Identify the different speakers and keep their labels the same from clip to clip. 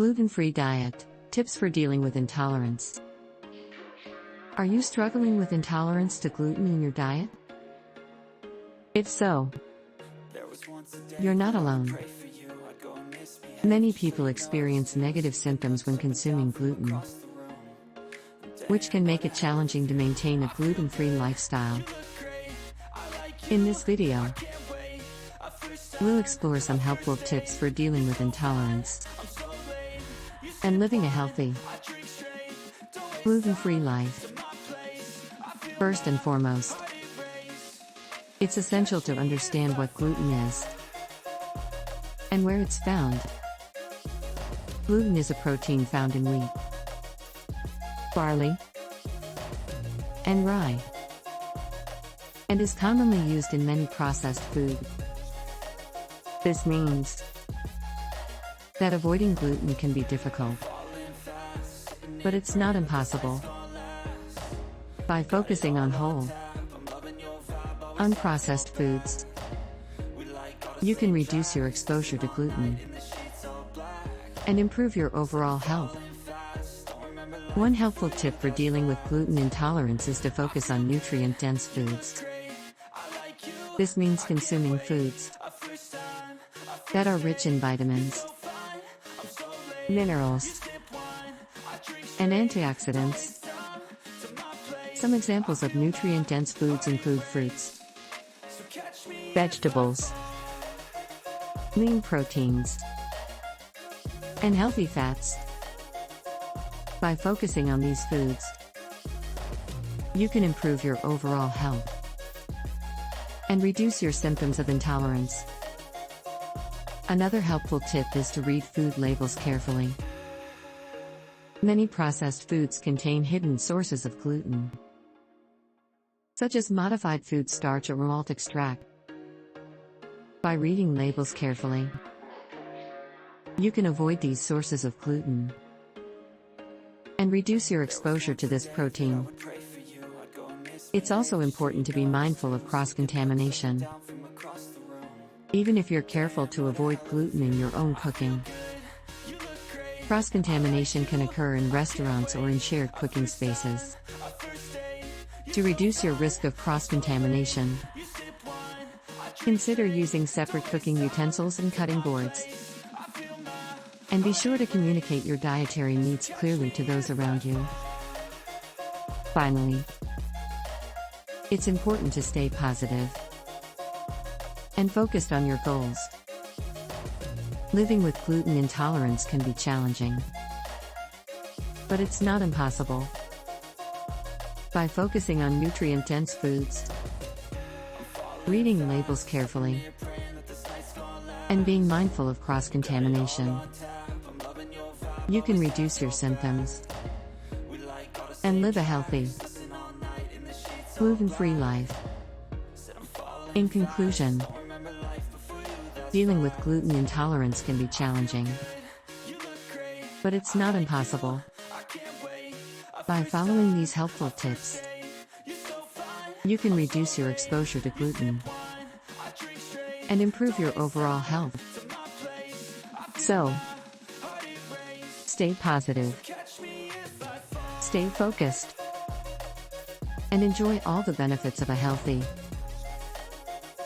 Speaker 1: Gluten-free diet, tips for dealing with intolerance. Are you struggling with intolerance to gluten in your diet? If so, you're not alone. Many people experience negative symptoms when consuming gluten, which can make it challenging to maintain a gluten-free lifestyle. In this video, we'll explore some helpful tips for dealing with intolerance and living a healthy, gluten-free life. First and foremost, it's essential to understand what gluten is and where it's found. Gluten is a protein found in wheat, barley, and rye, and is commonly used in many processed food. This means that avoiding gluten can be difficult, but it's not impossible. By focusing on whole, unprocessed foods, you can reduce your exposure to gluten and improve your overall health. One helpful tip for dealing with gluten intolerance is to focus on nutrient-dense foods. This means consuming foods that are rich in vitamins, minerals, and antioxidants. Some examples of nutrient-dense foods include fruits, vegetables, lean proteins, and healthy fats. By focusing on these foods, you can improve your overall health and reduce your symptoms of intolerance. Another helpful tip is to read food labels carefully. Many processed foods contain hidden sources of gluten, such as modified food starch or malt extract. By reading labels carefully, you can avoid these sources of gluten and reduce your exposure to this protein. It's also important to be mindful of cross-contamination. Even if you're careful to avoid gluten in your own cooking, cross-contamination can occur in restaurants or in shared cooking spaces. To reduce your risk of cross-contamination, consider using separate cooking utensils and cutting boards. And be sure to communicate your dietary needs clearly to those around you. Finally, it's important to stay positive and focused on your goals. Living with gluten intolerance can be challenging, but it's not impossible. By focusing on nutrient-dense foods, reading labels carefully, and being mindful of cross-contamination, you can reduce your symptoms and live a healthy, gluten-free life. In conclusion, dealing with gluten intolerance can be challenging, but it's not impossible. By following these helpful tips, you can reduce your exposure to gluten and improve your overall health. So, stay positive, stay focused, and enjoy all the benefits of a healthy,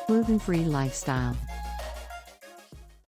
Speaker 1: gluten-free lifestyle.